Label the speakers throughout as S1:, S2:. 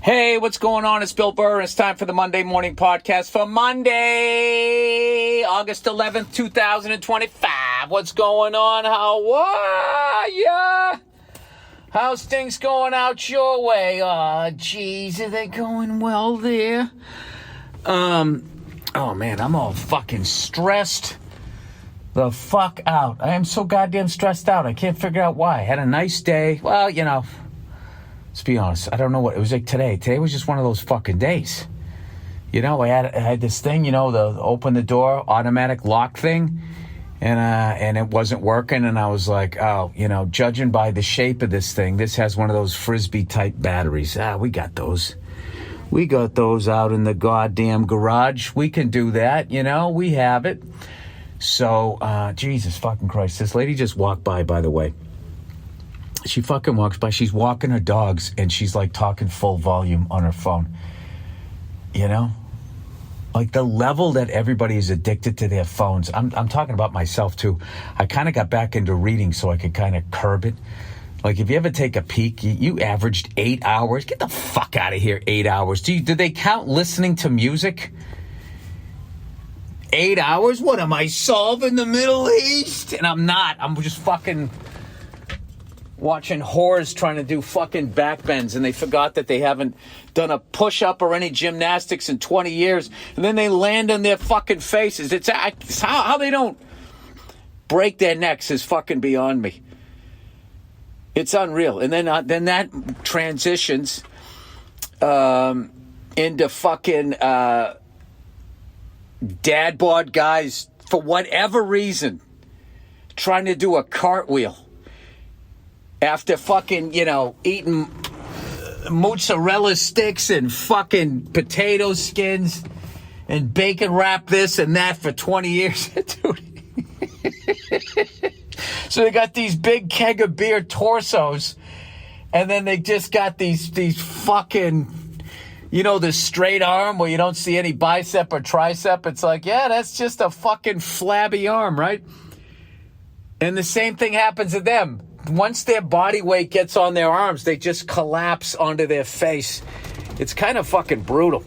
S1: Hey, what's going on? It's Bill Burr, and it's time for the Monday Morning Podcast for Monday, August 11th, 2025. What's going on? How are ya? How's things going out your way? Oh, geez, are they going well there? Oh, man, I'm all fucking stressed the fuck out. I am so goddamn stressed out. I can't figure out why. I had a nice day. Well, you know, let's be honest. I don't know what it was like today. Today was just one of those fucking days. You know, I had this thing, you know, the open the door automatic lock thing, and it wasn't working. And I was like, oh, you know, judging by the shape of this thing, this has one of those frisbee type batteries. We got those. We got those out in the goddamn garage. We can do that, you know. We have it. So, Jesus fucking Christ, this lady just walked by the way. She fucking walks by. She's walking her dogs, and she's like talking full volume on her phone. You know? Like the level that everybody is addicted to their phones. I'm talking about myself too. I kind of got back into reading so I could kind of curb it. Like if you ever take a peek, you averaged 8 hours. Get the fuck out of here, 8 hours. Do they count listening to music? 8 hours? What am I, solving the Middle East? And I'm not. I'm just fucking watching whores trying to do fucking backbends, and they forgot that they haven't done a push-up or any gymnastics in 20 years, and then they land on their fucking faces. It's how they don't break their necks is fucking beyond me. It's unreal. And then that transitions into fucking dad bod guys, for whatever reason, trying to do a cartwheel after fucking, you know, eating mozzarella sticks and fucking potato skins and bacon wrap this and that for 20 years. Dude. So they got these big keg of beer torsos, and then they just got these fucking, you know, the straight arm where you don't see any bicep or tricep. It's like, yeah, that's just a fucking flabby arm, right? And the same thing happens to them. Once their body weight gets on their arms, they just collapse onto their face. It's kind of fucking brutal.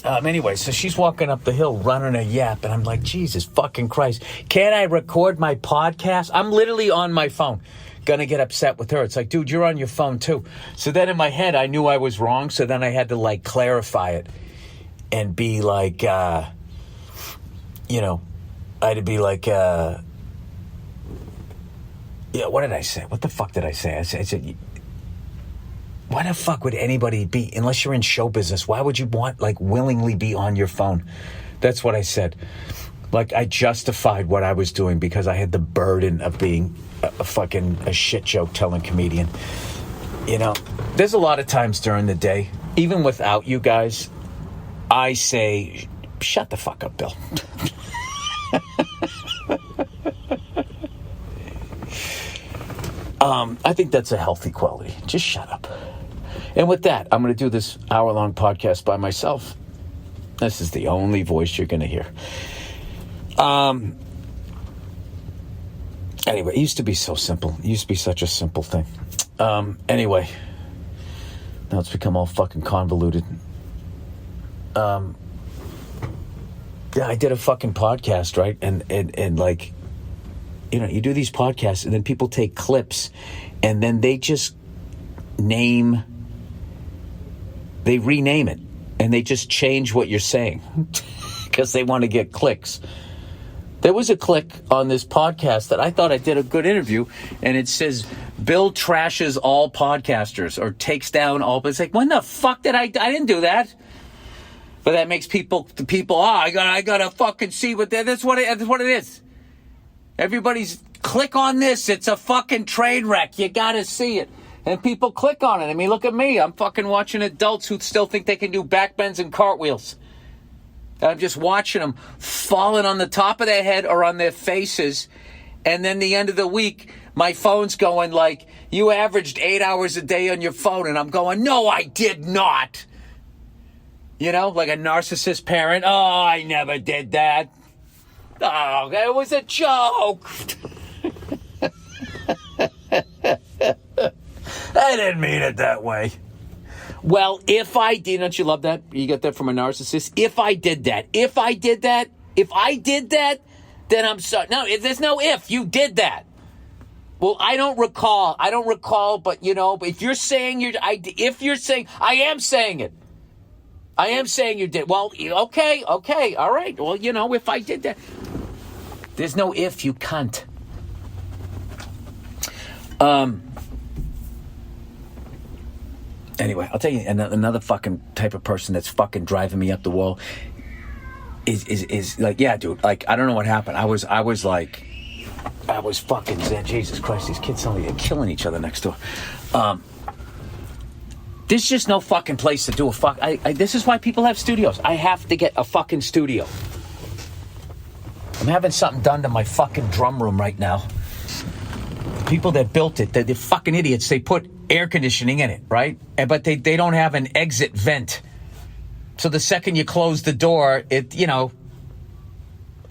S1: Anyway, so she's walking up the hill running a yap, and I'm like, Jesus fucking Christ. Can't I record my podcast? I'm literally on my phone. Gonna get upset with her. It's like, dude, you're on your phone too. So then in my head, I knew I was wrong. So then I had to like clarify it and be like, you know, I had to be like, yeah, what did I say? What the fuck did I say? I said, why the fuck would anybody be, unless you're in show business, why would you want, like, willingly be on your phone? That's what I said. Like, I justified what I was doing because I had the burden of being a shit joke telling comedian. You know, there's a lot of times during the day, even without you guys, I say, shut the fuck up, Bill. I think that's a healthy quality. Just shut up. And with that, I'm going to do this hour-long podcast by myself. This is the only voice you're going to hear. Anyway, it used to be so simple. It used to be such a simple thing. Anyway, now it's become all fucking convoluted. Yeah, I did a fucking podcast, right? And like, you know, you do these podcasts, and then people take clips, and then they just they rename it, and they just change what you're saying because they want to get clicks. There was a click on this podcast that I thought I did a good interview, and it says, Bill trashes all podcasters or takes down all. It's like, when the fuck did I didn't do that. But that makes people, I gotta fucking see what that's what it is. Everybody's click on this. It's a fucking train wreck. You gotta see it. And people click on it. I mean, look at me. I'm fucking watching adults who still think they can do backbends and cartwheels. I'm just watching them falling on the top of their head or on their faces. And then the end of the week, my phone's going like, you averaged 8 hours a day on your phone. And I'm going, no, I did not. You know, like a narcissist parent. Oh, I never did that. Oh, it was a joke. I didn't mean it that way. Well, if I did, don't you love that? You get that from a narcissist? If I did that, then I'm sorry. No, there's no if. You did that. Well, I don't recall, but but if you're saying I am saying it. I am saying you did. Well, okay, all right. Well, if I did that. There's no if, you cunt. Anyway, I'll tell you another fucking type of person that's fucking driving me up the wall is like, yeah, dude, like, I don't know what happened. I was fucking zen. Jesus Christ, these kids sound like they're killing each other next door. There's just no fucking place to do a fuck. This is why people have studios. I have to get a fucking studio. I'm having something done to my fucking drum room right now. The people that built it, they're fucking idiots. They put air conditioning in it, right? But they don't have an exit vent. So the second you close the door, it,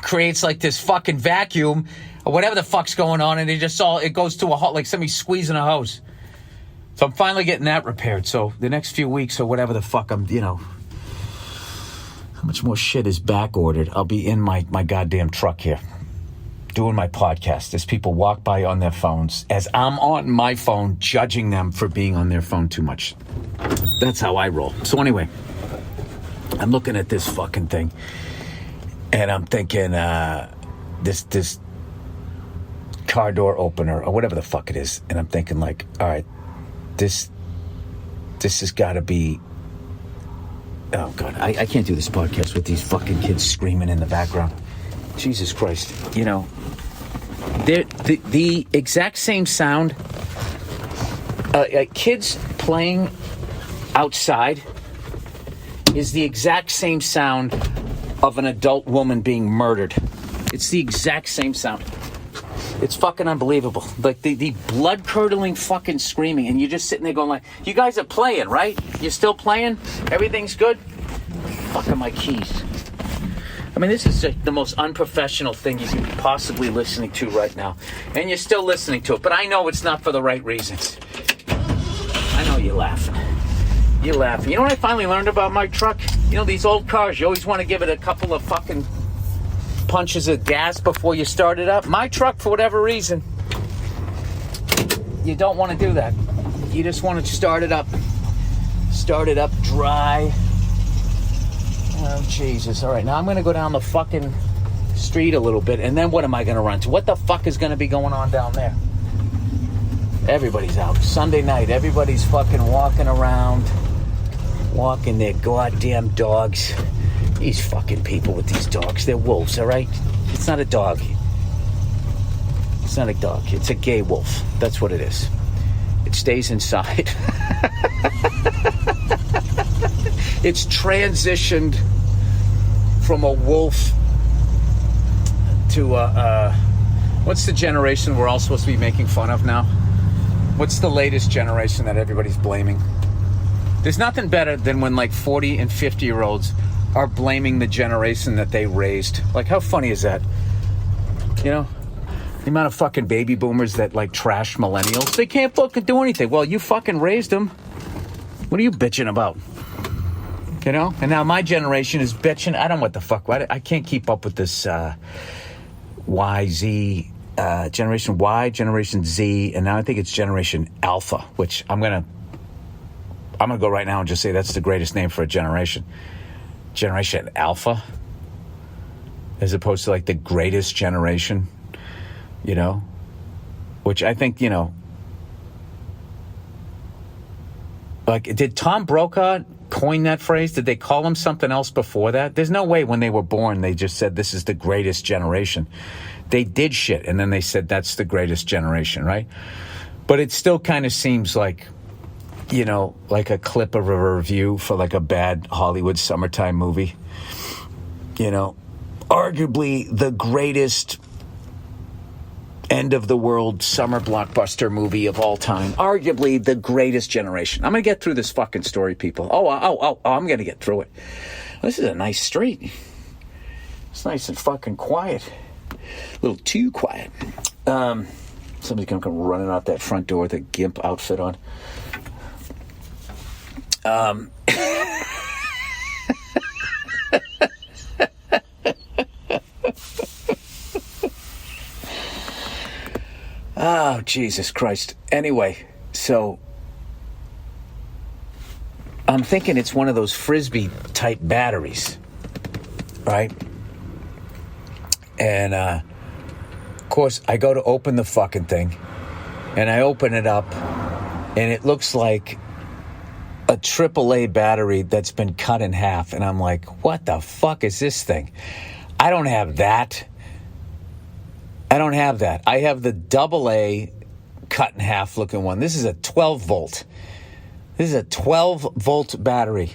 S1: creates like this fucking vacuum or whatever the fuck's going on, and it goes to a halt, like somebody squeezing a hose. So I'm finally getting that repaired. So the next few weeks or whatever the fuck how much more shit is back ordered, I'll be in my goddamn truck here doing my podcast as people walk by on their phones, as I'm on my phone judging them for being on their phone too much. That's how I roll. So anyway, I'm looking at this fucking thing and I'm thinking this car door opener or whatever the fuck it is, and I'm thinking like, all right, this has got to be. Oh God, I can't do this podcast with these fucking kids screaming in the background. Jesus Christ, the exact same sound. Kids playing outside is the exact same sound of an adult woman being murdered. It's the exact same sound. It's fucking unbelievable. Like the blood-curdling fucking screaming, and you're just sitting there going like, you guys are playing, right? You're still playing? Everything's good? Fucking my keys. I mean, this is the most unprofessional thing you could possibly listening to right now. And you're still listening to it, but I know it's not for the right reasons. I know you're laughing. You're laughing. You know what I finally learned about my truck? These old cars, you always want to give it a couple of fucking punches of gas before you start it up. My truck, for whatever reason, you don't want to do that. You just want to start it up dry. Oh, Jesus. All right, now I'm going to go down the fucking street a little bit, and then what am I going to run to? What the fuck is going to be going on down there? Everybody's out. Sunday night, everybody's fucking walking around, walking their goddamn dogs. These fucking people with these dogs, they're wolves, all right? It's not a dog. It's not a dog. It's a gay wolf. That's what it is. It stays inside. It's transitioned from a wolf to what's the generation we're all supposed to be making fun of now? What's the latest generation that everybody's blaming? There's nothing better than when like 40 and 50-year-olds are blaming the generation that they raised. Like, how funny is that? The amount of fucking baby boomers that like trash millennials. They can't fucking do anything. Well, you fucking raised them. What are you bitching about? And now my generation is bitching. I don't know what the fuck. I can't keep up with this YZ, Generation Y, Generation Z, and now I think it's Generation Alpha, which I'm gonna go right now and just say that's the greatest name for a generation. Generation Alpha, as opposed to like the greatest generation, which I think, like, did Tom Brokaw coin that phrase? Did they call him something else before that? There's no way when they were born they just said this is the greatest generation. They did shit and then they said that's the greatest generation, right? But it still kind of seems like, like a clip of a review for like a bad Hollywood summertime movie. Arguably the greatest end of the world summer blockbuster movie of all time. Arguably the greatest generation. I'm going to get through this fucking story, people. Oh, I'm going to get through it. This is a nice street. It's nice and fucking quiet. A little too quiet. Somebody's going to come running out that front door with a gimp outfit on. Oh, Jesus Christ. Anyway, so I'm thinking it's one of those Frisbee type batteries, right? And, of course, I go to open the fucking thing, and I open it up, and it looks like a AAA battery that's been cut in half. And I'm like, what the fuck is this thing? I don't have that. I have the AA cut in half looking one. This is a 12 volt. This is a 12 volt battery.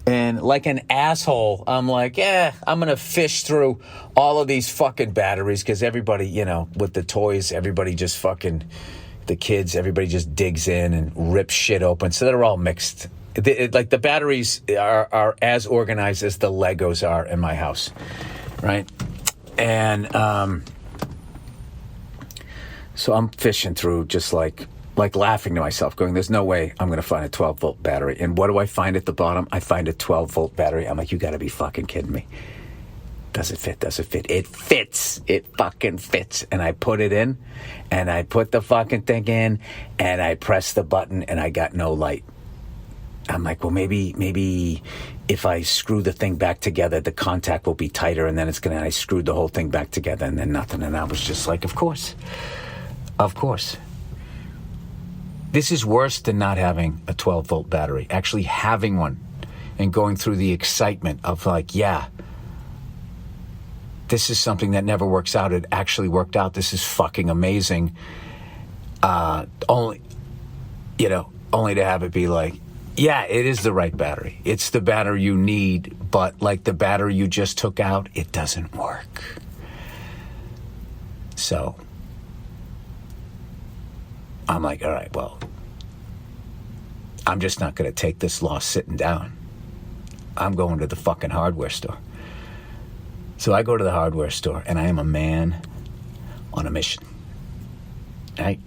S1: And like an asshole, I'm like, I'm going to fish through all of these fucking batteries because everybody, with the toys, everybody just fucking, the kids, everybody just digs in and rips shit open. So they're all mixed. Like the batteries are as organized as the Legos are in my house, right? And so I'm fishing through just like laughing to myself, going, there's no way I'm going to find a 12-volt battery. And what do I find at the bottom? I find a 12-volt battery. I'm like, you got to be fucking kidding me. Does it fit? It fits. It fucking fits. And I put it in, and I put the fucking thing in, and I press the button, and I got no light. I'm like, well, maybe if I screw the thing back together, the contact will be tighter, and then I screwed the whole thing back together, and then nothing. And I was just like, of course. This is worse than not having a 12-volt battery. Actually having one and going through the excitement of like, this is something that never works out. It actually worked out. This is fucking amazing. Only to have it be like, it is the right battery. It's the battery you need, but like the battery you just took out, it doesn't work. So I'm like, all right, well, I'm just not going to take this loss sitting down. I'm going to the fucking hardware store. So I go to the hardware store, and I am a man on a mission. I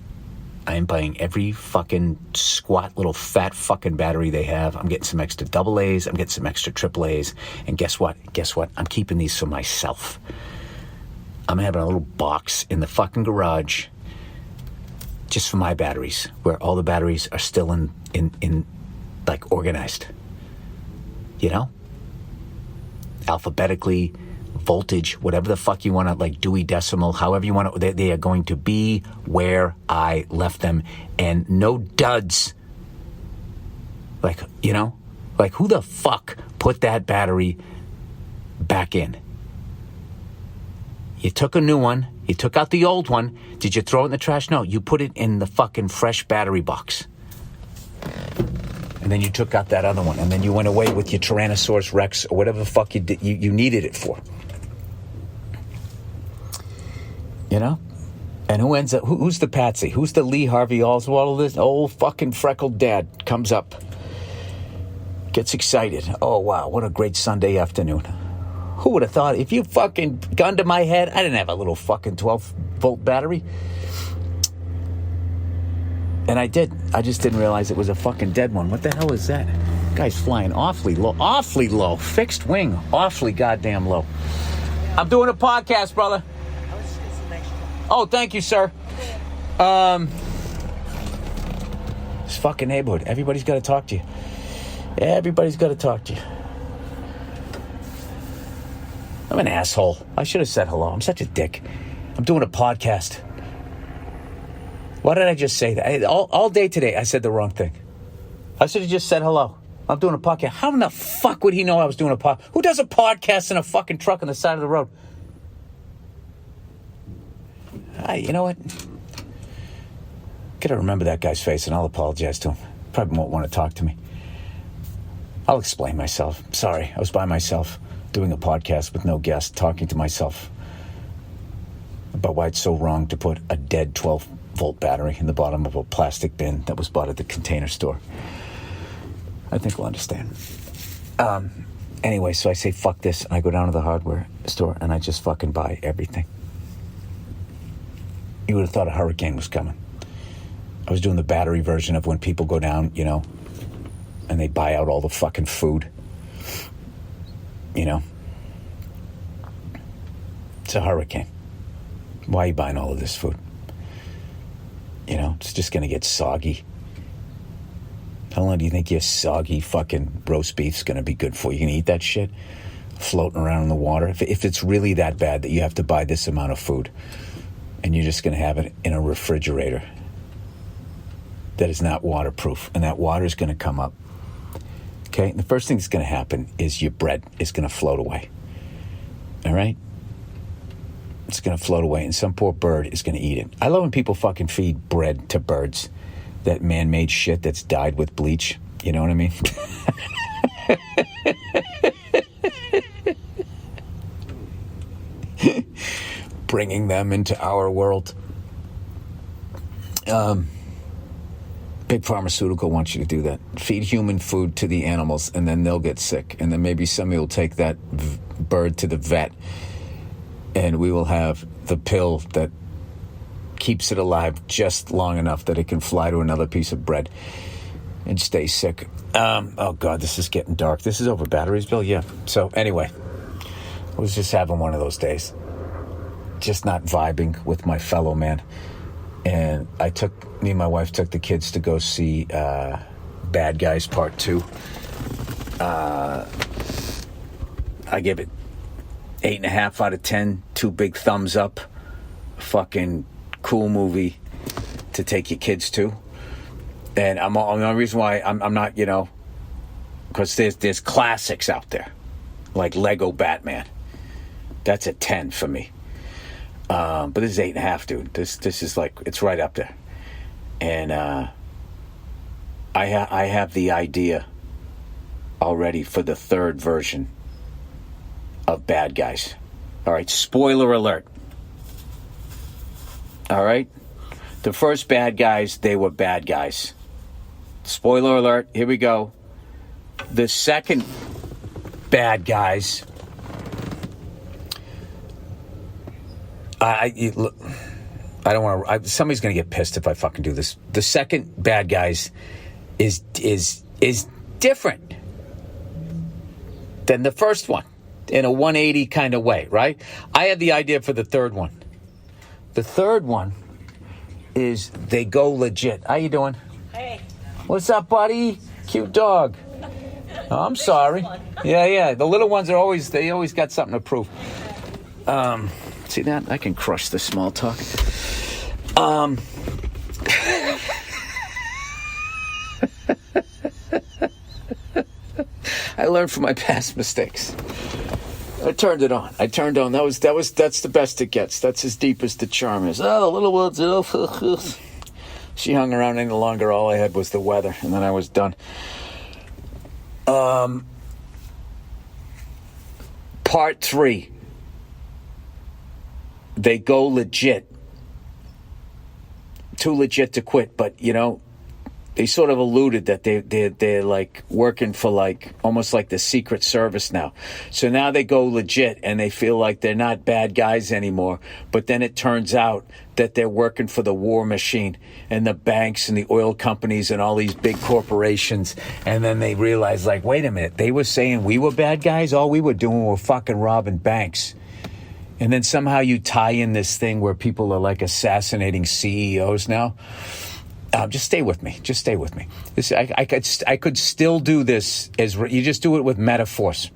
S1: am buying every fucking squat little fat fucking battery they have. I'm getting some extra AA's. I'm getting some extra AAA's. And guess what? I'm keeping these for myself. I'm having a little box in the fucking garage just for my batteries, where all the batteries are still in like organized. Alphabetically, voltage, whatever the fuck you want to, like Dewey Decimal, however you want to, they are going to be where I left them, and no duds. Like who the fuck put that battery back in? You took a new one. You took out the old one. Did you throw it in the trash? No, you put it in the fucking fresh battery box. And then you took out that other one. And then you went away with your Tyrannosaurus Rex or whatever the fuck you did, you needed it for. And who ends up, who's the patsy? Who's the Lee Harvey Oswald? This old fucking freckled dad comes up, gets excited. Oh, wow, what a great Sunday afternoon. Who would have thought, if you fucking gun to my head, I didn't have a little fucking 12-volt battery. And I did. I just didn't realize it was a fucking dead one. What the hell is that? Guy's flying awfully low. Fixed wing, awfully goddamn low. I'm doing a podcast, brother. Oh, thank you, sir. This fucking neighborhood. Everybody's got to talk to you. Everybody's got to talk to you. I'm an asshole. I should have said hello. I'm such a dick. I'm doing a podcast. Why did I just say that? All day today, I said the wrong thing. I should have just said hello. I'm doing a podcast. How in the fuck would he know I was doing a podcast? Who does a podcast in a fucking truck on the side of the road? You know what? Gotta remember that guy's face, and I'll apologize to him. Probably won't want to talk to me. I'll explain myself. Sorry, I was by myself doing a podcast with no guest, talking to myself about why it's so wrong to put a dead 12-volt battery in the bottom of a plastic bin that was bought at the Container Store. I think we'll understand. Anyway, so I say, fuck this, and I go down to the hardware store, and I just fucking buy everything. You would have thought a hurricane was coming. I was doing the battery version of when people go down, and they buy out all the fucking food. You know? It's a hurricane. Why are you buying all of this food? You know, it's just going to get soggy. How long do you think your soggy fucking roast beef's going to be good for? You going to eat that shit floating around in the water? If it's really that bad that you have to buy this amount of food and you're just going to have it in a refrigerator that is not waterproof, and that water is going to come up, okay? And the first thing that's going to happen is your bread is going to float away. All right? It's going to float away, and some poor bird is going to eat it. I love when people fucking feed bread to birds. That man-made shit that's dyed with bleach. You know what I mean? Bringing them into our world. Big pharmaceutical wants you to do that. Feed human food to the animals, and then they'll get sick. And then maybe somebody will take that bird to the vet, and we will have the pill that keeps it alive just long enough that it can fly to another piece of bread and stay sick. Oh, God, this is getting dark. This is over batteries, Bill? Yeah. So, anyway, I was just having one of those days. Just not vibing with my fellow man. And me and my wife took the kids to go see Bad Guys Part 2. I give it 8.5 out of 10. 2 big thumbs up. Fucking cool movie to take your kids to. And the only reason why I'm not, you know, because there's classics out there like Lego Batman. That's a 10 for me. But this is 8.5, dude. This is like, it's right up there. And I have the idea already for the third version of Bad Guys. All right, spoiler alert. All right? The first Bad Guys, they were bad guys. Spoiler alert, here we go. The second Bad Guys, I don't want to. Somebody's going to get pissed if I fucking do this. The second Bad Guys is different than the first one in a 180 kind of way, right? I have the idea for the third one. The third one is they go legit. How you doing?
S2: Hey.
S1: What's up, buddy? Cute dog. Oh, I'm sorry. Yeah. The little ones they always got something to prove. See that? I can crush the small talk. I learned from my past mistakes. I turned it on. That's the best it gets. That's as deep as the charm is. Oh, the little ones. Oh. She hung around any longer. All I had was the weather, and then I was done. Part 3. They go legit. Too legit to quit, but you know, they sort of alluded that they're like working for like almost like the Secret Service now. So now they go legit and they feel like they're not bad guys anymore. But then it turns out that they're working for the war machine and the banks and the oil companies and all these big corporations. And then they realize, like, wait a minute, they were saying we were bad guys. All we were doing were fucking robbing banks. And then somehow you tie in this thing where people are like assassinating CEOs now. Just stay with me. I could still do this as you just do it with metaphors.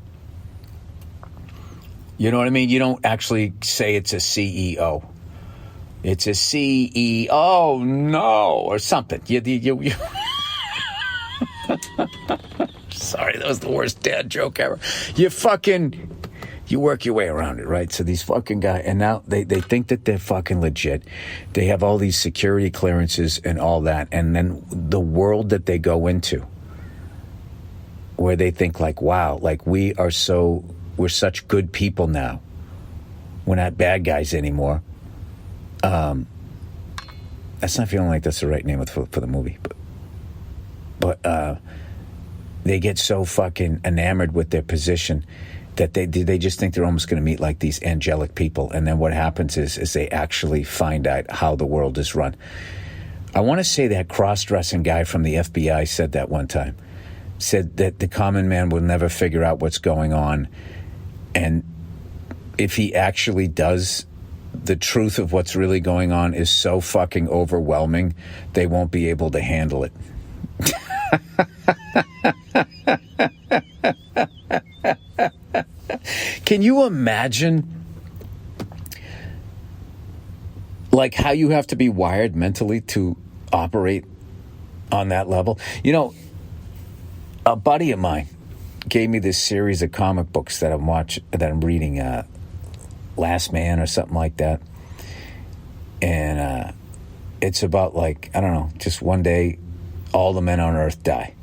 S1: You know what I mean? You don't actually say it's a CEO. It's a CEO, no, or something. You Sorry, that was the worst dad joke ever. You work your way around it, right? So these fucking guys, and now they think that they're fucking legit. They have all these security clearances and all that. And then the world that they go into, where they think like, wow, like we're such good people now. We're not bad guys anymore. That's not feeling like that's the right name for the movie. But they get so fucking enamored with their position that they just think they're almost going to meet like these angelic people. And then what happens is they actually find out how the world is run. I want to say that cross-dressing guy from the FBI said that one time. said that the common man will never figure out what's going on. And if he actually does, the truth of what's really going on is so fucking overwhelming, they won't be able to handle it. Can you imagine, like, how you have to be wired mentally to operate on that level? You know, a buddy of mine gave me this series of comic books that I'm reading, Last Man or something like that. And it's about, like, I don't know, just one day all the men on earth die,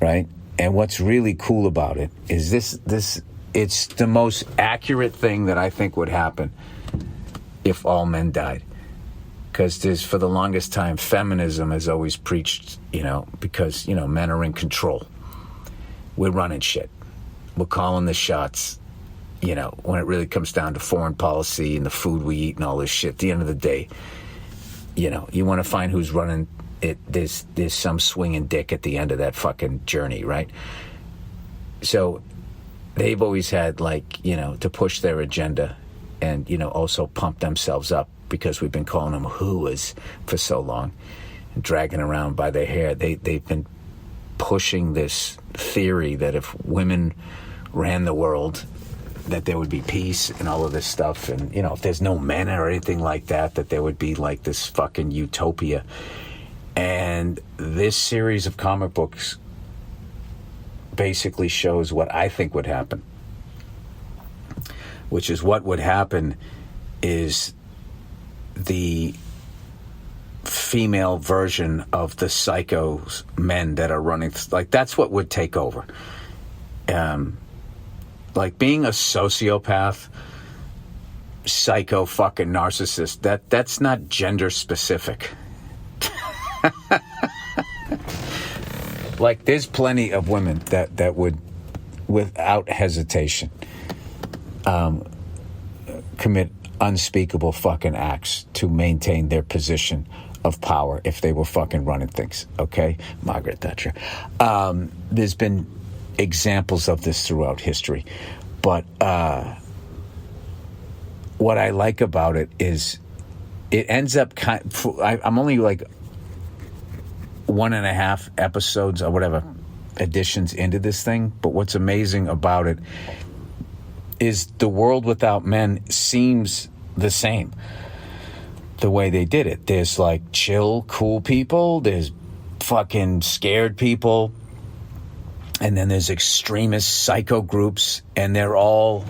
S1: right? And what's really cool about it is this it's the most accurate thing that I think would happen if all men died. Because for the longest time, feminism has always preached, because, men are in control. We're running shit. We're calling the shots, when it really comes down to foreign policy and the food we eat and all this shit. At the end of the day, you want to find who's running it. There's some swinging dick at the end of that fucking journey, right? So they've always had, to push their agenda and, also pump themselves up, because we've been calling them hooas for so long and dragging around by their hair. They've been pushing this theory that if women ran the world, that there would be peace and all of this stuff. And, if there's no men or anything like that, that there would be like this fucking utopia. And this series of comic books basically shows what I think would happen, which is what would happen is the female version of the psycho men that are running, like, that's what would take over. Like, being a sociopath, psycho fucking narcissist, that's not gender specific. Like, there's plenty of women that would, without hesitation, commit unspeakable fucking acts to maintain their position of power if they were fucking running things, okay? Margaret Thatcher. There's been examples of this throughout history, but what I like about it is it ends up I'm only like 1.5 episodes or whatever editions into this thing, but what's amazing about it is the world without men seems the same the way they did it. There's like chill, cool people, there's fucking scared people, and then there's extremist psycho groups, and they're all,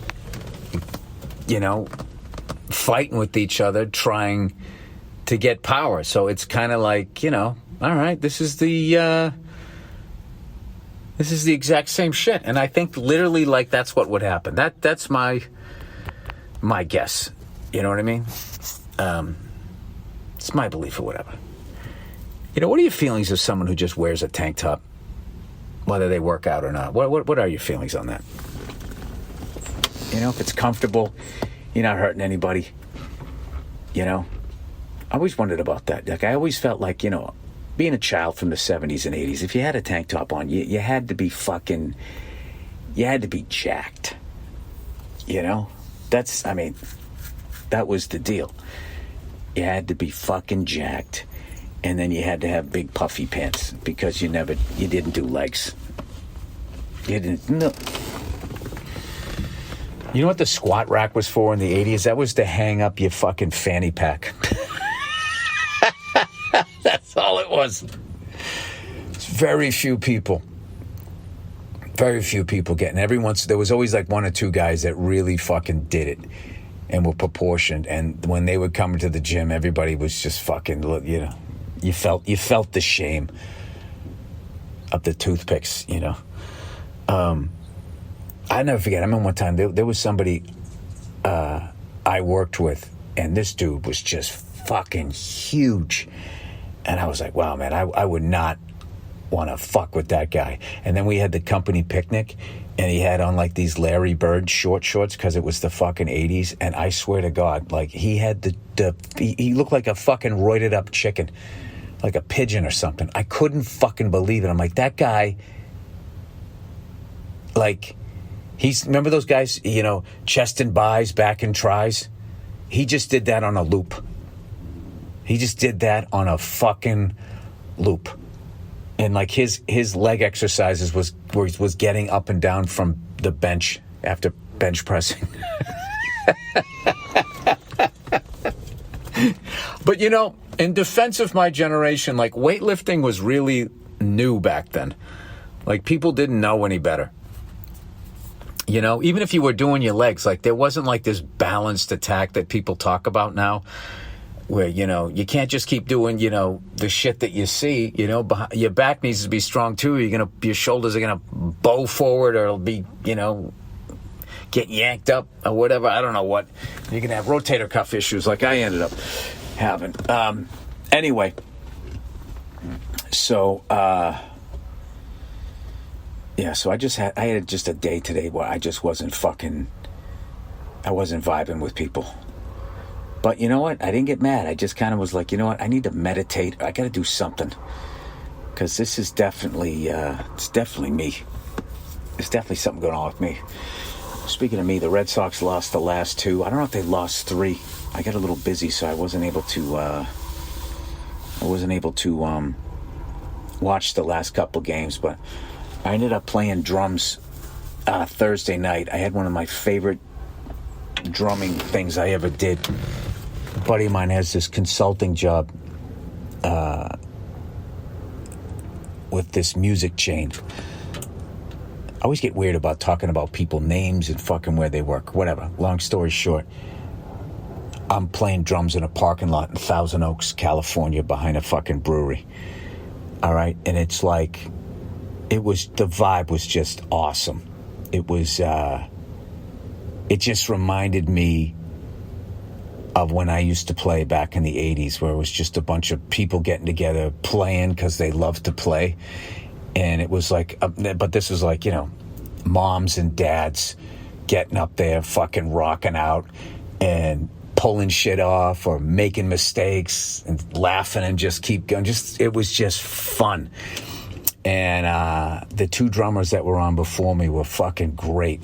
S1: fighting with each other, trying to get power. So it's kind of like, all right, this is the exact same shit. And I think literally, like, that's what would happen. That's my guess. You know what I mean? It's my belief or whatever. What are your feelings of someone who just wears a tank top, whether they work out or not? What are your feelings on that? If it's comfortable, you're not hurting anybody. I always wondered about that. Like, I always felt like, being a child from the 70s and 80s, if you had a tank top on, you had to be fucking, you had to be jacked. That was the deal. You had to be fucking jacked, and then you had to have big puffy pants because you didn't do legs. No. You know what the squat rack was for in the 80s? That was to hang up your fucking fanny pack. That's all it was. It's very few people getting. There was always like one or two guys that really fucking did it and were proportioned. And when they would come to the gym, everybody was just fucking, you felt the shame of the toothpicks, I never forget. I remember one time there was somebody I worked with, and this dude was just fucking huge. And I was like, wow, man, I would not want to fuck with that guy. And then we had the company picnic, and he had on like these Larry Bird shorts because it was the fucking 80s. And I swear to God, like, he had he looked like a fucking roided up chicken, like a pigeon or something. I couldn't fucking believe it. I'm like, that guy Like, remember those guys, chest and buys, back and tries? He just did that on a loop. He just did that on a fucking loop. And like his leg exercises was getting up and down from the bench after bench pressing. But in defense of my generation, like weightlifting was really new back then. Like people didn't know any better. Even if you were doing your legs, like there wasn't like this balanced attack that people talk about now. Where, you can't just keep doing, the shit that you see, your back needs to be strong too. Your shoulders are going to bow forward or it'll be, get yanked up or whatever. I don't know what. You're going to have rotator cuff issues like I ended up having. Anyway, so, so I had just a day today where I just wasn't vibing with people. But you know what? I didn't get mad. I just kind of was like, you know what? I need to meditate. I got to do something. Because this is definitely, it's definitely me. There's definitely something going on with me. Speaking of me, the Red Sox lost the last two. I don't know if they lost three. I got a little busy, so I wasn't able to watch the last couple games. But I ended up playing drums Thursday night. I had one of my favorite drumming things I ever did. A buddy of mine has this consulting job with this music chain. I always get weird about talking about people names and fucking where they work. Whatever. Long story short, I'm playing drums in a parking lot in Thousand Oaks, California, behind a fucking brewery. All right, and it's like the vibe was just awesome. It was it just reminded me of when I used to play back in the 80s, where it was just a bunch of people getting together playing because they loved to play. And it was like, but this was like, moms and dads getting up there, fucking rocking out and pulling shit off or making mistakes and laughing and just keep going. It was just fun. And the two drummers that were on before me were fucking great.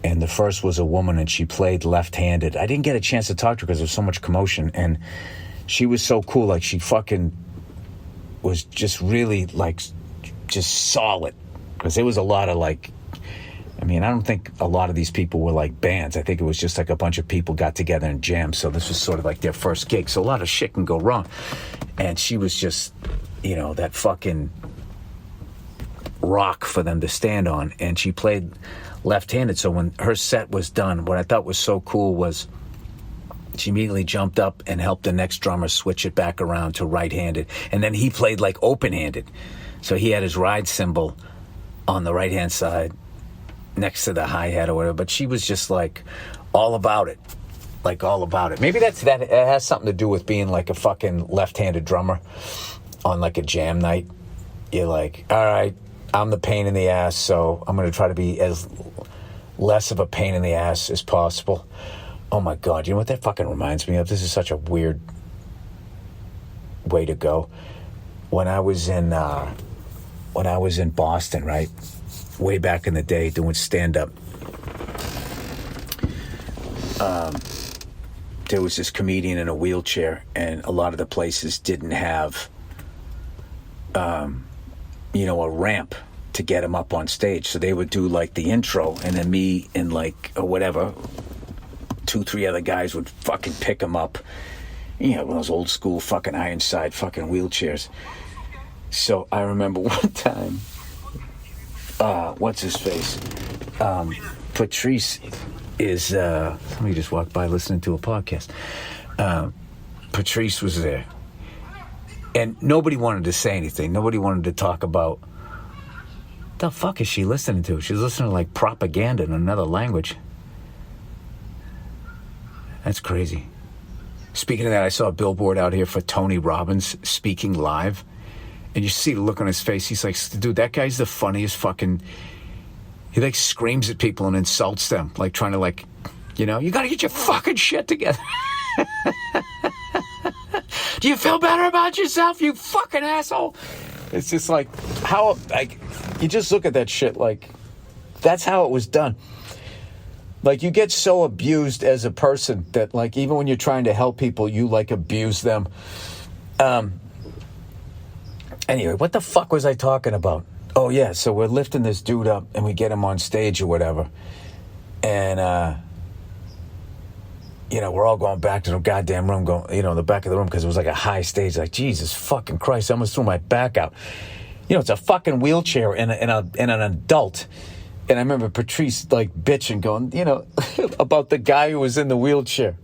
S1: And the first was a woman, and she played left-handed. I didn't get a chance to talk to her because there was so much commotion. And she was so cool. Like, she fucking was just really, like, just solid. Because there was a lot of, like, I don't think a lot of these people were, like, bands. I think it was just, like, a bunch of people got together and jammed. So this was sort of like their first gig. So a lot of shit can go wrong. And she was just, that fucking rock for them to stand on. And she played left-handed, so when her set was done, what I thought was so cool was she immediately jumped up and helped the next drummer switch it back around to right-handed, and then he played like open-handed, so he had his ride cymbal on the right-hand side next to the hi-hat or whatever, but she was just like all about it. Maybe that it has something to do with being like a fucking left-handed drummer on like a jam night. You're like, all right, I'm the pain in the ass, so I'm going to try to be as less of a pain in the ass as possible. Oh my God, you know what that fucking reminds me of? This is such a weird way to go. When I was in Boston, right, way back in the day doing stand-up, there was this comedian in a wheelchair, and a lot of the places didn't have a ramp to get him up on stage. So they would do like the intro, and then me and like, or whatever, 2-3 other guys would fucking pick him up. One of those old school fucking Ironside fucking wheelchairs. So I remember one time, what's his face? Patrice is, somebody just walked by listening to a podcast. Patrice was there. And nobody wanted to say anything. Nobody wanted to talk about, the fuck is she listening to? She's listening to like propaganda in another language. That's crazy. Speaking of that, I saw a billboard out here for Tony Robbins speaking live. And you see the look on his face. He's like, dude, that guy's the funniest fucking... He like screams at people and insults them. Like trying to like, you got to get your fucking shit together. Do you feel better about yourself, you fucking asshole? It's just like, how, like, you just look at that shit like, That's how it was done. Like, you get so abused as a person that, like, even when you're trying to help people, you, like, abuse them. Anyway, what the fuck was I talking about? Oh, yeah, so we're lifting this dude up, and we get him on stage or whatever. And, we're all going back to the goddamn room, the back of the room, because it was like a high stage. Like, Jesus fucking Christ, I almost threw my back out. It's a fucking wheelchair and an adult. And I remember Patrice, like, bitching, going, about the guy who was in the wheelchair.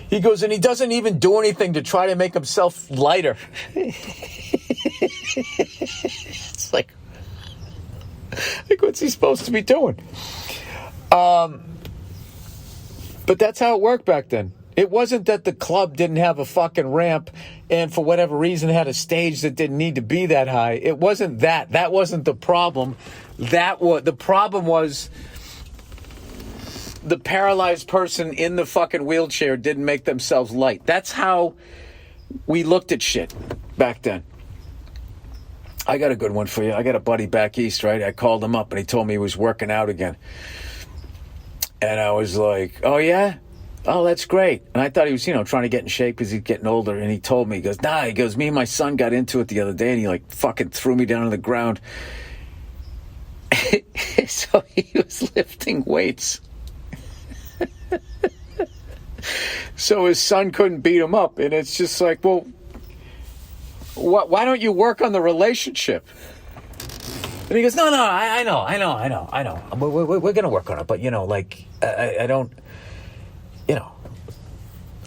S1: He goes, and he doesn't even do anything to try to make himself lighter. It's like, what's he supposed to be doing? But that's how it worked back then. It wasn't that the club didn't have a fucking ramp and for whatever reason had a stage that didn't need to be that high. It wasn't that. That wasn't the problem. The problem was the paralyzed person in the fucking wheelchair didn't make themselves light. That's how we looked at shit back then. I got a good one for you. I got a buddy back east, right? I called him up and he told me he was working out again. And I was like, oh, yeah? Oh, that's great. And I thought he was, trying to get in shape because he's getting older. And he told me, he goes, me and my son got into it the other day and he like fucking threw me down on the ground. So he was lifting weights. So his son couldn't beat him up. And it's just like, well, why don't you work on the relationship? And he goes, no, I know. We're going to work on it. But, I don't,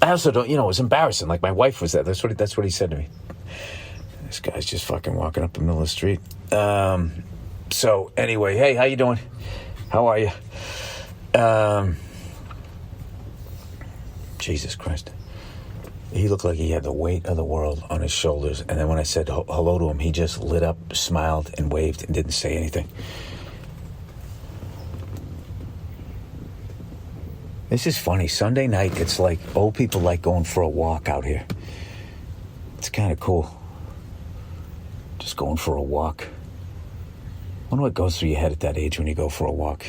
S1: I also don't, it was embarrassing. Like, my wife was there. That's what he said to me. This guy's just fucking walking up the middle of the street. So anyway, hey, how you doing? How are you? Jesus Christ. He looked like he had the weight of the world on his shoulders. And then when I said hello to him, he just lit up, smiled, and waved and didn't say anything. This is funny. Sunday night, it's like old people like going for a walk out here. It's kind of cool. Just going for a walk. I wonder what goes through your head at that age when you go for a walk.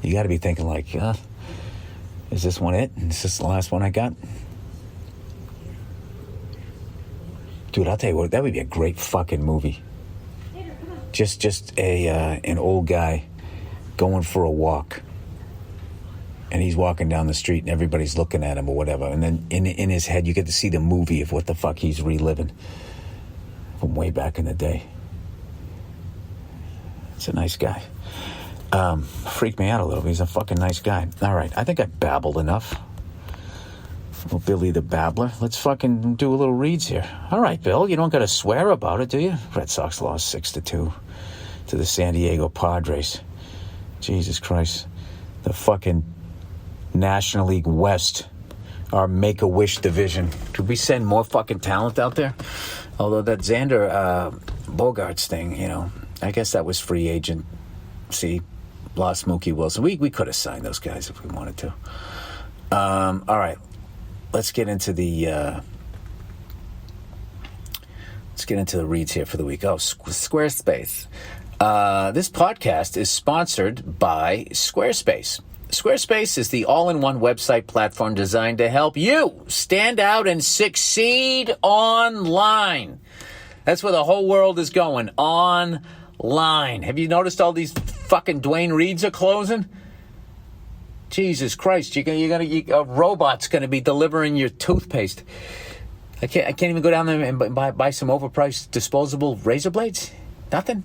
S1: You got to be thinking like, is this one it? Is this the last one I got? Dude, I'll tell you what, that would be a great fucking movie. Just an old guy going for a walk. And he's walking down the street and everybody's looking at him or whatever. And then in his head, you get to see the movie of what the fuck he's reliving from way back in the day. It's a nice guy. Freaked me out a little bit. He's a fucking nice guy. All right, I think I babbled enough. Well, Billy the Babbler. Let's fucking do a little reads here. All right, Bill, you don't got to swear about it, do you? Red Sox lost 6-2 to the San Diego Padres. Jesus Christ. The fucking National League West, our Make-A-Wish division. Could we send more fucking talent out there? Although that Xander Bogaerts thing, I guess that was free agent. See, lost Mookie Wilson. We could have signed those guys if we wanted to. All right. Let's get into the reads here for the week. Oh, Squarespace. This podcast is sponsored by Squarespace. Squarespace is the all-in-one website platform designed to help you stand out and succeed online. That's where the whole world is going, online. Have you noticed all these fucking Dwayne Reeds are closing? Jesus Christ, a robot's going to be delivering your toothpaste. I can't even go down there and buy some overpriced disposable razor blades. Nothing.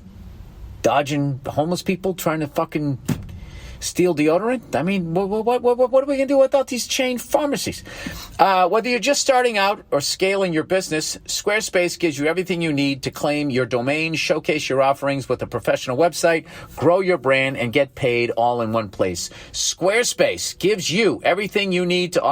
S1: Dodging homeless people trying to fucking steal deodorant. I mean, what are we going to do without these chain pharmacies? Whether you're just starting out or scaling your business, Squarespace gives you everything you need to claim your domain, showcase your offerings with a professional website, grow your brand, and get paid all in one place. Squarespace gives you everything you need to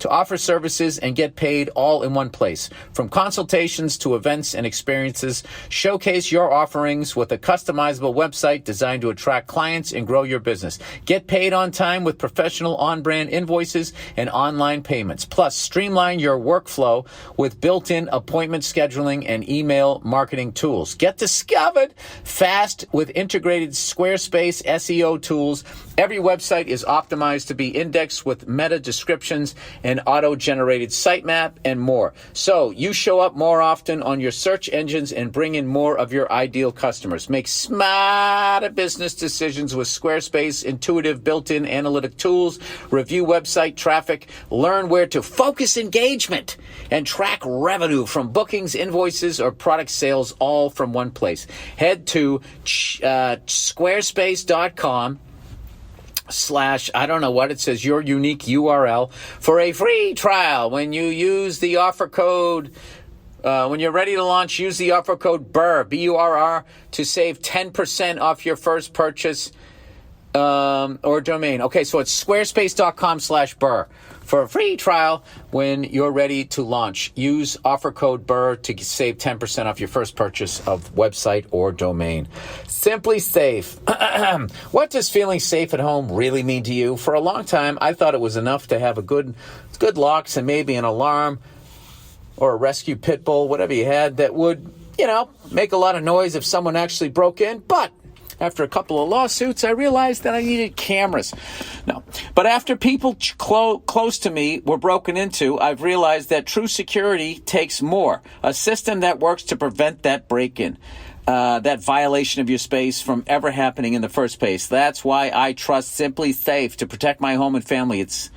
S1: to offer services and get paid all in one place. From consultations to events and experiences, showcase your offerings with a customizable website designed to attract clients and grow your business. Get paid on time with professional on-brand invoices and online payments. Plus, streamline your workflow with built-in appointment scheduling and email marketing tools. Get discovered fast with integrated Squarespace SEO tools. Every website is optimized to be indexed with meta descriptions and auto-generated sitemap and more. So you show up more often on your search engines and bring in more of your ideal customers. Make smarter business decisions with Squarespace intuitive built-in analytic tools. Review website traffic. Learn where to focus engagement and track revenue from bookings, invoices, or product sales all from one place. Head to squarespace.com/ I don't know what it says, your unique URL for a free trial. When you use the offer code, when you're ready to launch, use the offer code BURR, B-U-R-R, to save 10% off your first purchase or domain. Okay, so it's squarespace.com/BURR for a free trial when you're ready to launch. Use offer code BURR to save 10% off your first purchase of website or domain. Simply Safe. What does feeling safe at home really mean to you? For a long time, I thought it was enough to have a good locks and maybe an alarm or a rescue pit bull, whatever you had, that would, make a lot of noise if someone actually broke in. But after a couple of lawsuits, I realized that I needed cameras. No. But after people close to me were broken into, I've realized that true security takes more. A system that works to prevent that break-in, that violation of your space from ever happening in the first place. That's why I trust Simply Safe to protect my home and family. It's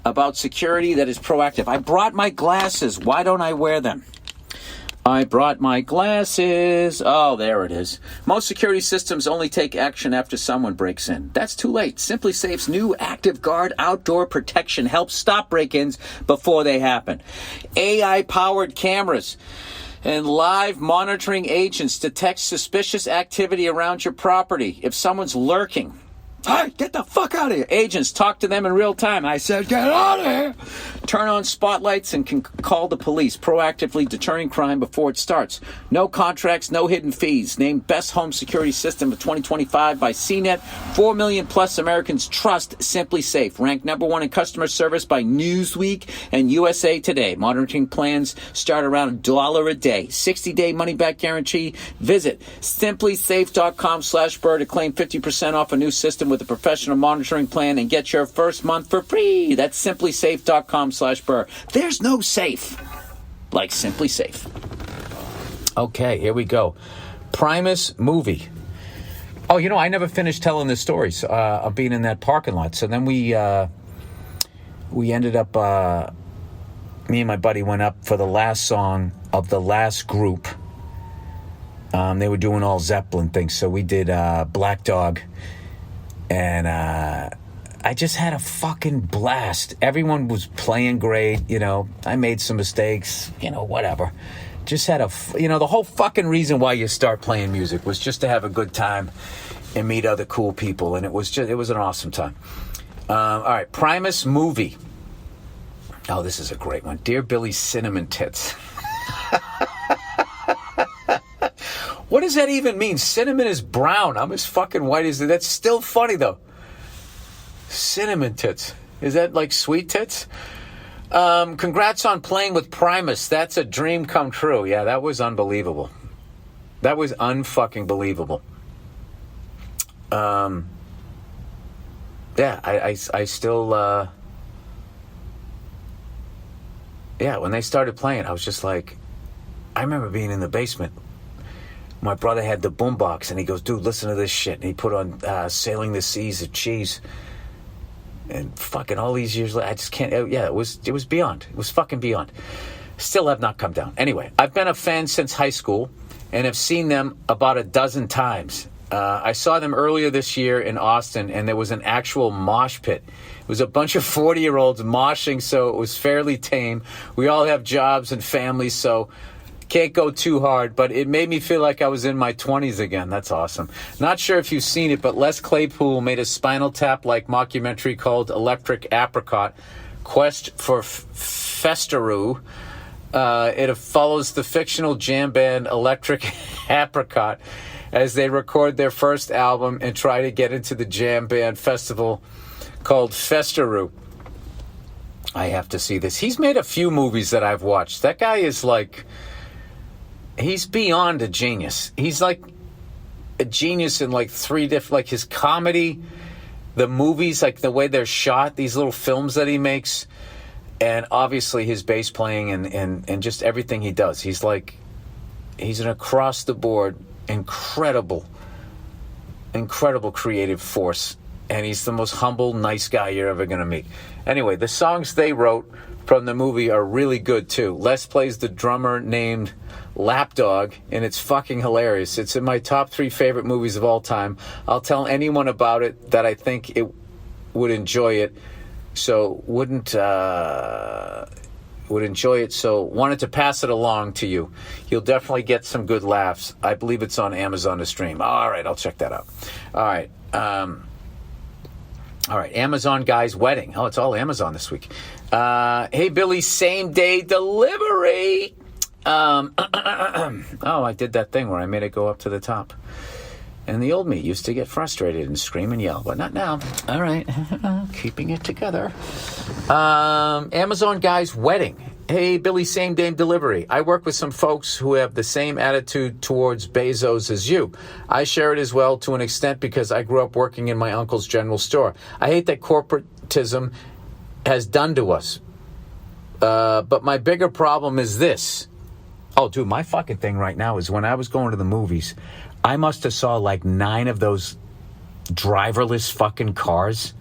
S1: about security that is proactive. I brought my glasses. Why don't I wear them? I brought my glasses. Oh, there it is. Most security systems only take action after someone breaks in. That's too late. Simply Safe's new Active Guard outdoor protection helps stop break-ins before they happen. AI-powered cameras and live monitoring agents detect suspicious activity around your property. If someone's lurking, hey, get the fuck out of here. Agents talk to them in real time. I said, get out of here. Turn on spotlights and can call the police, proactively deterring crime before it starts. No contracts, no hidden fees. Named Best Home Security System of 2025 by CNET. 4 million plus Americans trust Simply Safe. Ranked number one in customer service by Newsweek and USA Today. Monitoring plans start around $1 a day. 60-day money-back guarantee. Visit simplysafe.com/BURR to claim 50% off a new system with a professional monitoring plan and get your first month for free. That's simplysafe.com/BURR. There's no safe like Simply Safe. Okay, here we go. Primus movie. Oh, I never finished telling the stories of being in that parking lot. So then we ended up, me and my buddy went up for the last song of the last group. They were doing all Zeppelin things. So we did Black Dog. And I just had a fucking blast. Everyone was playing great, I made some mistakes, whatever. Just had the whole fucking reason why you start playing music was just to have a good time and meet other cool people. And it was an awesome time. All right, Primus movie. Oh, this is a great one. Dear Billy's Cinnamon Tits. What does that even mean? Cinnamon is brown. I'm as fucking white as... That's still funny, though. Cinnamon tits. Is that like sweet tits? Congrats on playing with Primus. That's a dream come true. Yeah, that was unbelievable. That was unfucking believable. Yeah, I still... Yeah, when they started playing, I was just like... I remember being in the basement. My brother had the boombox, and he goes, dude, listen to this shit. And he put on Sailing the Seas of Cheese. And fucking all these years later, I just can't... Yeah, it was beyond. It was fucking beyond. Still have not come down. Anyway, I've been a fan since high school and have seen them about a dozen times. I saw them earlier this year in Austin, and there was an actual mosh pit. It was a bunch of 40-year-olds moshing, so it was fairly tame. We all have jobs and families, so... Can't go too hard, but it made me feel like I was in my 20s again. That's awesome. Not sure if you've seen it, but Les Claypool made a Spinal Tap-like mockumentary called Electric Apricot. quest for Festeroo. It follows the fictional jam band Electric Apricot as they record their first album and try to get into the jam band festival called Festeroo. I have to see this. He's made a few movies that I've watched. That guy is like, he's beyond a genius. He's like a genius in like three different, like his comedy, the movies, like the way they're shot, these little films that he makes, and obviously his bass playing and just everything he does. He's an across the board incredible creative force, and he's the most humble, nice guy you're ever going to meet. Anyway, the songs they wrote from the movie are really good too. Les plays the drummer named Lapdog, and it's fucking hilarious. It's in my top 3 favorite movies of all time. I'll tell anyone about it that I think it would enjoy it. So wanted to pass it along to you. You'll definitely get some good laughs. I believe it's on Amazon to stream. All right, I'll check that out. All right. Amazon Guy's Wedding. Oh, it's all Amazon this week. Hey, Billy, same day delivery. Oh, I did that thing where I made it go up to the top. And the old me used to get frustrated and scream and yell, but not now. All right. Keeping it together. Amazon Guy's Wedding. Hey, Billy, same day delivery. I work with some folks who have the same attitude towards Bezos as you. I share it as well to an extent because I grew up working in my uncle's general store. I hate that corporatism has done to us. But my bigger problem is this. Oh, dude, my fucking thing right now is when I was going to the movies, I must have saw like 9 of those driverless fucking cars.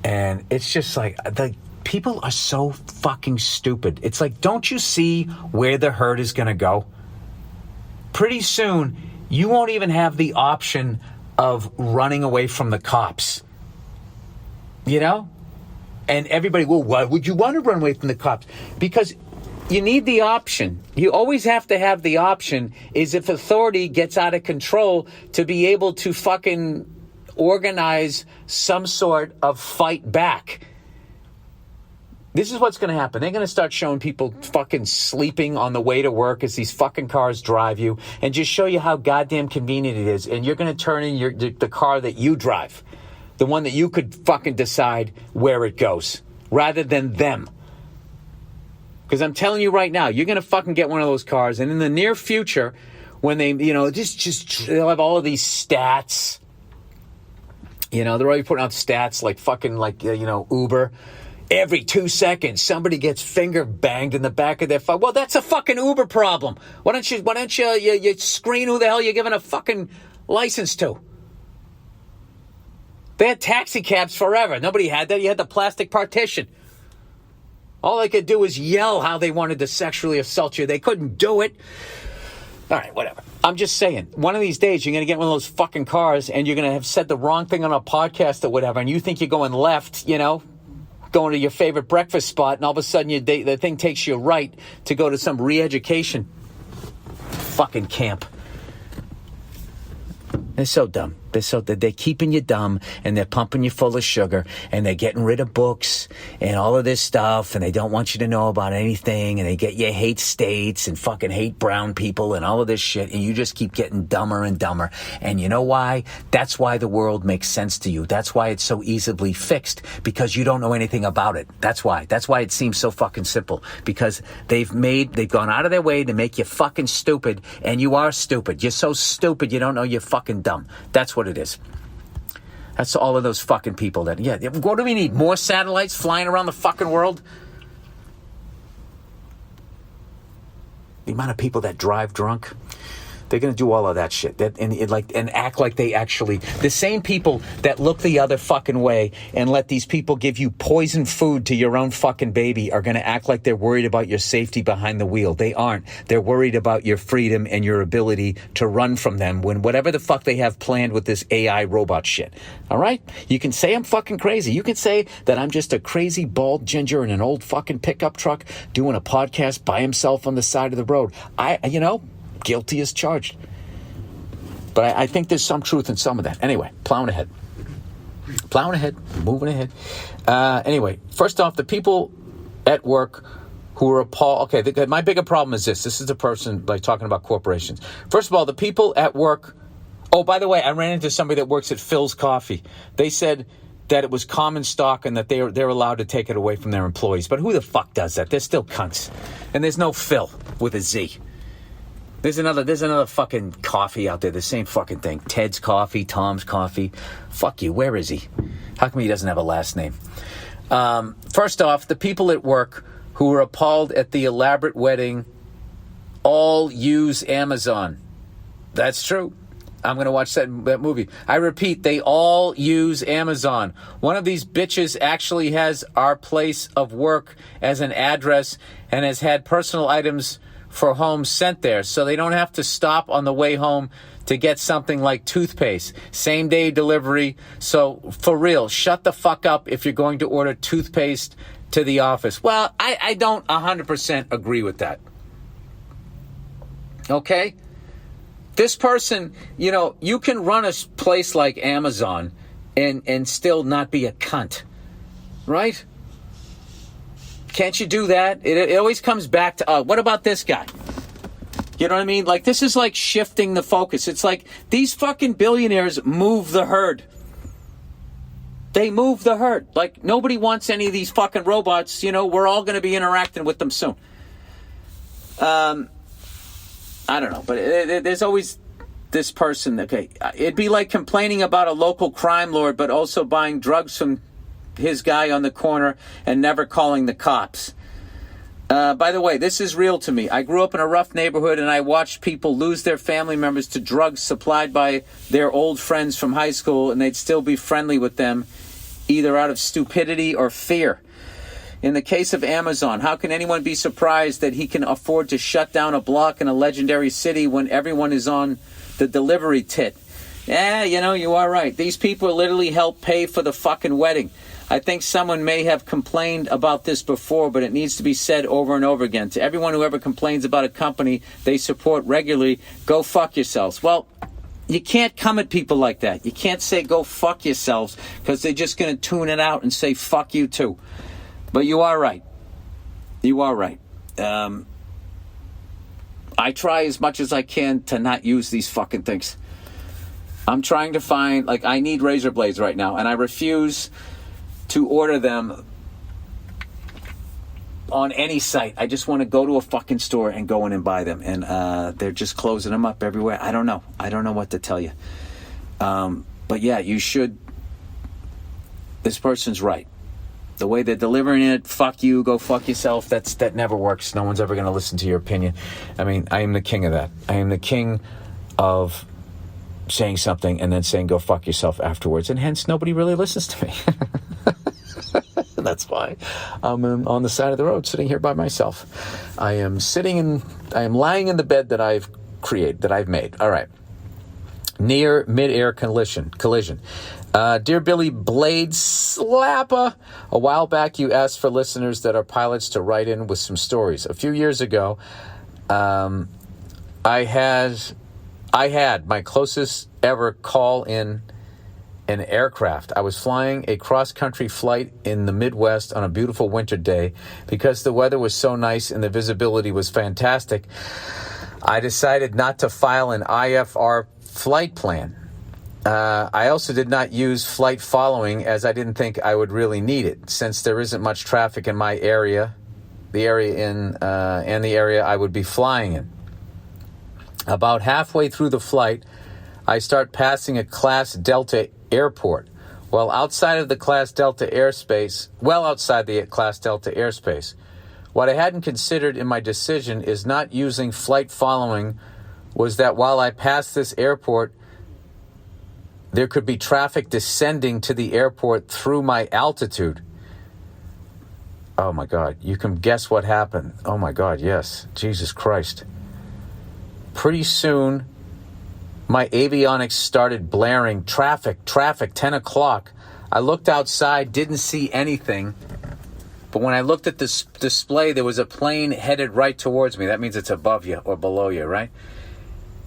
S1: And it's just like, the people are so fucking stupid. It's like, don't you see where the herd is going to go? Pretty soon, you won't even have the option of running away from the cops. You know? And everybody, well, why would you want to run away from the cops? Because you need the option. You always have to have the option, is if authority gets out of control, to be able to fucking organize some sort of fight back. This is what's going to happen. They're going to start showing people fucking sleeping on the way to work as these fucking cars drive you, and just show you how goddamn convenient it is. And you're going to turn in the car that you drive, the one that you could fucking decide where it goes, rather than them. Because I'm telling you right now, you're going to fucking get one of those cars, and in the near future, when they, just they'll have all of these stats. They're already putting out stats like fucking Uber. Every 2 seconds, somebody gets finger banged in the back of their phone. Well, that's a fucking Uber problem. Why don't you screen who the hell you're giving a fucking license to? They had taxi cabs forever. Nobody had that. You had the plastic partition. All they could do was yell how they wanted to sexually assault you. They couldn't do it. All right, whatever. I'm just saying, one of these days, you're going to get one of those fucking cars, and you're going to have said the wrong thing on a podcast or whatever, and you think you're going left, going to your favorite breakfast spot, and all of a sudden the thing takes you right to go to some re-education fucking camp. They're so dumb. They're keeping you dumb, and they're pumping you full of sugar, and they're getting rid of books and all of this stuff, and they don't want you to know about anything, and they get you hate states and fucking hate brown people and all of this shit, and you just keep getting dumber and dumber. And you know why? That's why the world makes sense to you. That's why it's so easily fixed, because you don't know anything about it. That's why. That's why it seems so fucking simple, because they've gone out of their way to make you fucking stupid, and you are stupid. You're so stupid you don't know you're fucking dumb. That's what it is. That's all of those fucking people that, what do we need? More satellites flying around the fucking world? The amount of people that drive drunk, they're going to do all of that shit. And act like they actually, the same people that look the other fucking way and let these people give you poison food to your own fucking baby are going to act like they're worried about your safety behind the wheel. They aren't. They're worried about your freedom and your ability to run from them when whatever the fuck they have planned with this AI robot shit. All right? You can say I'm fucking crazy. You can say that I'm just a crazy bald ginger in an old fucking pickup truck doing a podcast by himself on the side of the road. Guilty as charged. But I think there's some truth in some of that. Anyway, plowing ahead. plowing ahead, moving ahead. Anyway, first off, the people at work who are appalled. Okay, my bigger problem is this. This is the person like talking about corporations. First of all, the people at work. Oh, by the way, I ran into somebody that works at Phil's Coffee. They said that it was common stock and that they're allowed to take it away from their employees. But who the fuck does that? They're still cunts. And there's no Phil with a Z. There's another fucking coffee out there, the same fucking thing. Ted's Coffee, Tom's Coffee. Fuck you, where is he? How come he doesn't have a last name? First off, the people at work who were appalled at the elaborate wedding all use Amazon. That's true. I'm going to watch that movie. I repeat, they all use Amazon. One of these bitches actually has our place of work as an address and has had personal items for home sent there, so they don't have to stop on the way home to get something like toothpaste. Same day delivery. So for real, shut the fuck up if you're going to order toothpaste to the office. Well, I don't 100% agree with that. Okay? This person, you can run a place like Amazon and still not be a cunt. Right? Can't you do that? It always comes back to, what about this guy? You know what I mean? Like, this is like shifting the focus. It's like these fucking billionaires move the herd. They move the herd. Like, nobody wants any of these fucking robots. We're all going to be interacting with them soon. I don't know, but there's always this person. Okay, it'd be like complaining about a local crime lord, but also buying drugs from his guy on the corner and never calling the cops. By the way, this is real to me. I grew up in a rough neighborhood and I watched people lose their family members to drugs supplied by their old friends from high school, and they'd still be friendly with them either out of stupidity or fear. In the case of Amazon, how can anyone be surprised that he can afford to shut down a block in a legendary city when everyone is on the delivery tit? Yeah, you are right. These people literally help pay for the fucking wedding. I think someone may have complained about this before, but it needs to be said over and over again. To everyone who ever complains about a company they support regularly, go fuck yourselves. Well, you can't come at people like that. You can't say go fuck yourselves because they're just going to tune it out and say fuck you too. But you are right. You are right. I try as much as I can to not use these fucking things. I'm trying to find, I need razor blades right now, and I refuse to order them on any site. I just want to go to a fucking store and go in and buy them. And they're just closing them up everywhere. I don't know. I don't know what to tell you. But yeah, you should. This person's right. The way they're delivering it, fuck you, go fuck yourself, that never works. No one's ever going to listen to your opinion. I mean, I am the king of that. I am the king of saying something and then saying go fuck yourself afterwards. And hence, nobody really listens to me. That's why I'm on the side of the road sitting here by myself. I am lying in the bed that I've made. All right. Near mid-air collision. Dear Billy Blade Slapper, a while back you asked for listeners that are pilots to write in with some stories. A few years ago, I had my closest ever call in an aircraft. I was flying a cross-country flight in the Midwest on a beautiful winter day. Because the weather was so nice and the visibility was fantastic, I decided not to file an IFR flight plan. I also did not use flight following as I didn't think I would really need it, since there isn't much traffic in my area, the area I would be flying in. About halfway through the flight, I start passing a Class Delta airport. Well outside the Class Delta airspace. What I hadn't considered in my decision is not using flight following was that while I passed this airport, there could be traffic descending to the airport through my altitude. Oh my God, you can guess what happened. Oh my God, yes. Jesus Christ. Pretty soon, my avionics started blaring, traffic, 10 o'clock. I looked outside, didn't see anything. But when I looked at this display, there was a plane headed right towards me. That means it's above you or below you, right?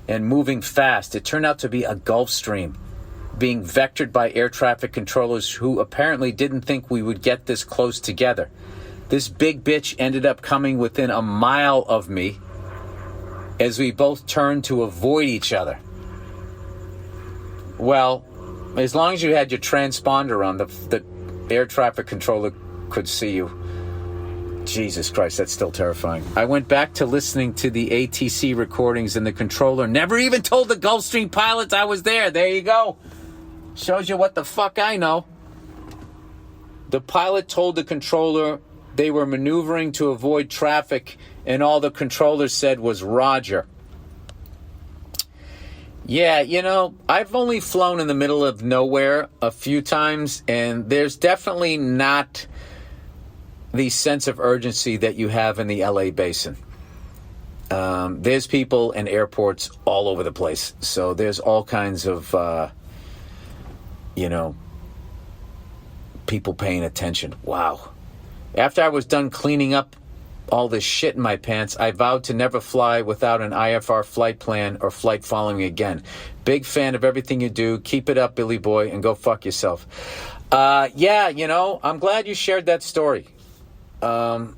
S1: And moving fast. It turned out to be a Gulfstream. being vectored by air traffic controllers who apparently didn't think we would get this close together. This big bitch ended up coming within a mile of me as we both turned to avoid each other. Well, as long as you had your transponder on, the air traffic controller could see you. Jesus Christ, that's still terrifying. I went back to listening to the ATC recordings, and the controller never even told the Gulfstream pilots I was there. There you go. Shows you what the fuck I know. The pilot told the controller they were maneuvering to avoid traffic, and all the controller said was Roger. Yeah, you know, I've only flown in the middle of nowhere a few times, and there's definitely not the sense of urgency that you have in the LA basin. There's people and airports all over the place. So there's all kinds of, people paying attention. Wow. After I was done cleaning up all this shit in my pants, I vowed to never fly without an IFR flight plan or flight following again. Big fan of everything you do. Keep it up, Billy boy, and go fuck yourself. Yeah, I'm glad you shared that story. I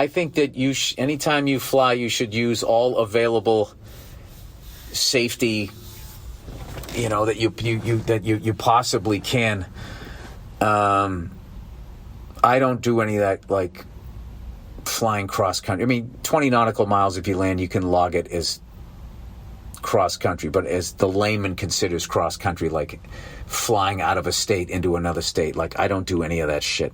S1: think that anytime you fly, you should use all available safety, that you possibly can. I don't do any of that, like flying cross country. I mean, 20 nautical miles if you land, you can log it as cross country, but as the layman considers cross country, like flying out of a state into another state, like I don't do any of that shit.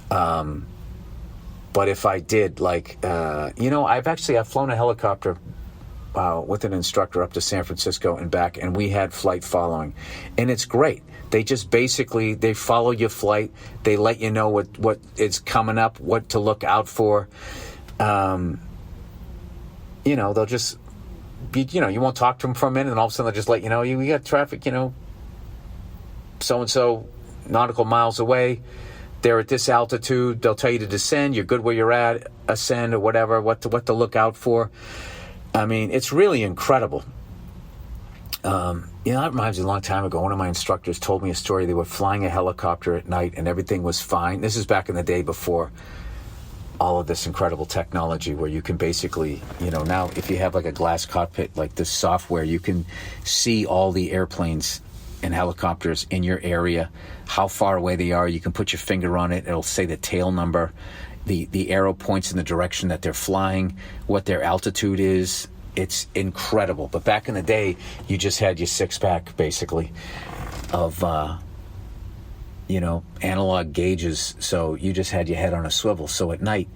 S1: But if I did, I've flown a helicopter with an instructor up to San Francisco and back, and we had flight following, and it's great. They just basically, they follow your flight. They let you know what is coming up, what to look out for. They'll just, you won't talk to them for a minute, and all of a sudden they'll just let you know, we got traffic, so-and-so nautical miles away. They're at this altitude. They'll tell you to descend. You're good where you're at, ascend or whatever, what to look out for. I mean, it's really incredible. That reminds me, a long time ago, one of my instructors told me a story. They were flying a helicopter at night and everything was fine. This is back in the day before all of this incredible technology where you can basically, now if you have like a glass cockpit, like this software, you can see all the airplanes and helicopters in your area, how far away they are. You can put your finger on it. It'll say the tail number. The arrow points in the direction that they're flying, what their altitude is. It's incredible. But back in the day, you just had your six-pack, basically, of, analog gauges. So you just had your head on a swivel. So at night,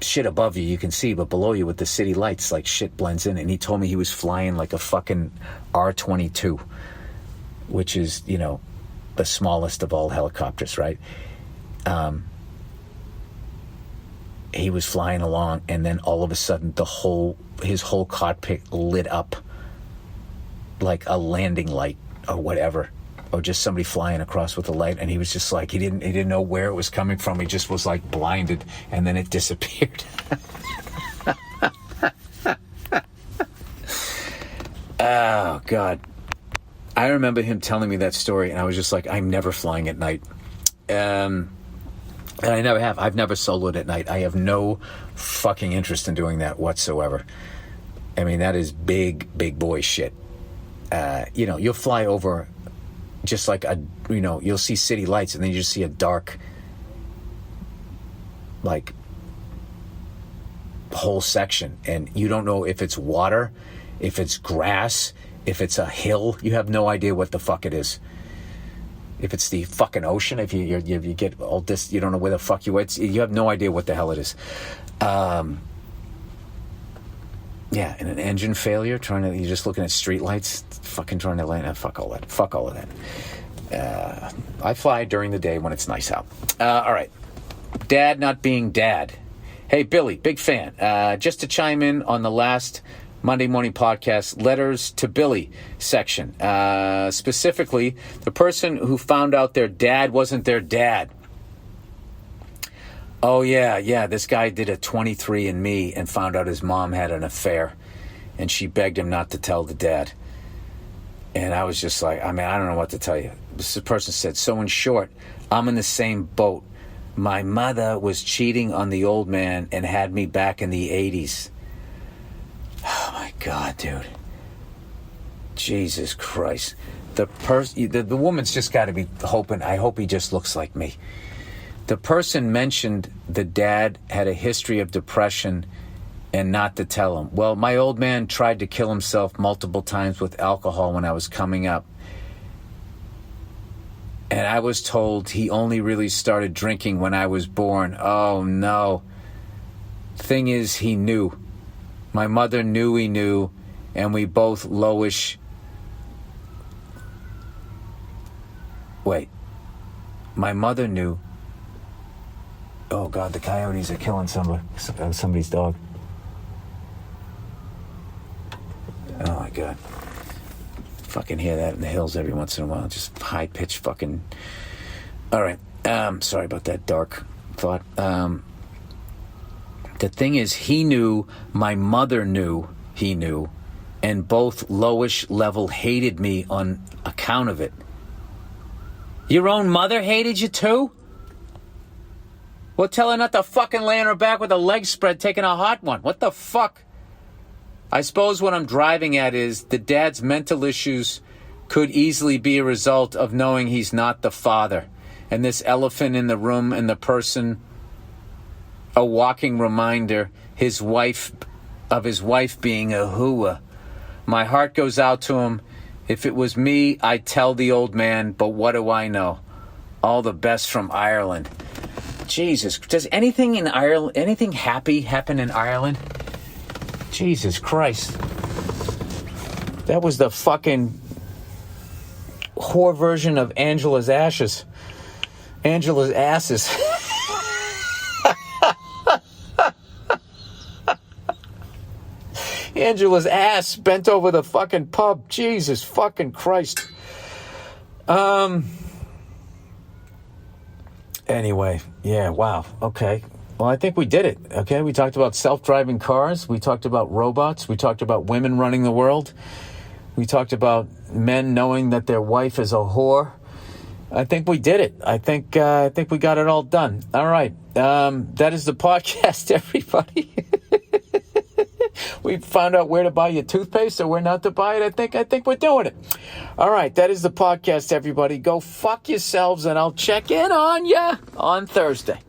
S1: shit above you can see, but below you with the city lights, like shit blends in. And he told me he was flying like a fucking R-22, which is, the smallest of all helicopters, right? He was flying along, and then all of a sudden his whole cockpit lit up like a landing light or whatever, or just somebody flying across with a light, and he was just like, he didn't know where it was coming from. He just was like blinded, and then it disappeared. Oh God. I remember him telling me that story, and I was just like, I'm never flying at night. And I never have. I've never soloed at night. I have no fucking interest in doing that whatsoever. I mean, that is big boy shit. You'll fly over just like you'll see city lights, and then you just see a dark, like, whole section, and you don't know if it's water, if it's grass, if it's a hill. You have no idea what the fuck it is. If it's the fucking ocean, if you get all this, you don't know where the fuck you have no idea what the hell it is. And an engine failure, you're just looking at street lights, fucking trying to land. Fuck all of that. I fly during the day when it's nice out. All right. Dad not being dad. Hey, Billy, big fan. Just to chime in on the last Monday morning podcast, letters to Billy section. Specifically, the person who found out their dad wasn't their dad. Oh, yeah, this guy did a 23andMe and found out his mom had an affair. and she begged him not to tell the dad. And I was just like, I don't know what to tell you. This person said, so in short, I'm in the same boat. My mother was cheating on the old man and had me back in the 80s. Oh my God, dude. Jesus Christ. The woman's just got to be hoping, I hope he just looks like me. The person mentioned the dad had a history of depression and not to tell him. Well, my old man tried to kill himself multiple times with alcohol when I was coming up. And I was told he only really started drinking when I was born. Oh, no. Thing is, he knew. My mother knew he knew, and we both lowish. Wait. My mother knew. Oh, God, the coyotes are killing somebody's dog. Oh, my God. Fucking hear that in the hills every once in a while. Just high-pitched fucking... All right. Sorry about that dark thought. The thing is, he knew, my mother knew, he knew, and both lowish level hated me on account of it. Your own mother hated you too? Well, tell her not to fucking lay on her back with her legs spread taking a hot one. What the fuck? I suppose what I'm driving at is the dad's mental issues could easily be a result of knowing he's not the father. And this elephant in the room and the person, a walking reminder, his wife being a hooah. My heart goes out to him. If it was me, I'd tell the old man, but what do I know? All the best from Ireland. Jesus, does anything in Ireland, anything happy happen in Ireland? Jesus Christ. That was the fucking whore version of Angela's ashes. Angela's asses. Angela's ass bent over the fucking pub. Jesus fucking Christ. Anyway, yeah, wow. Okay. Well, I think we did it. Okay. We talked about self-driving cars. We talked about robots. We talked about women running the world. We talked about men knowing that their wife is a whore. I think we did it. I think we got it all done. All right. That is the podcast, everybody. We found out where to buy your toothpaste or where not to buy it. I think we're doing it. All right. That is the podcast, everybody. Go fuck yourselves, and I'll check in on ya on Thursday.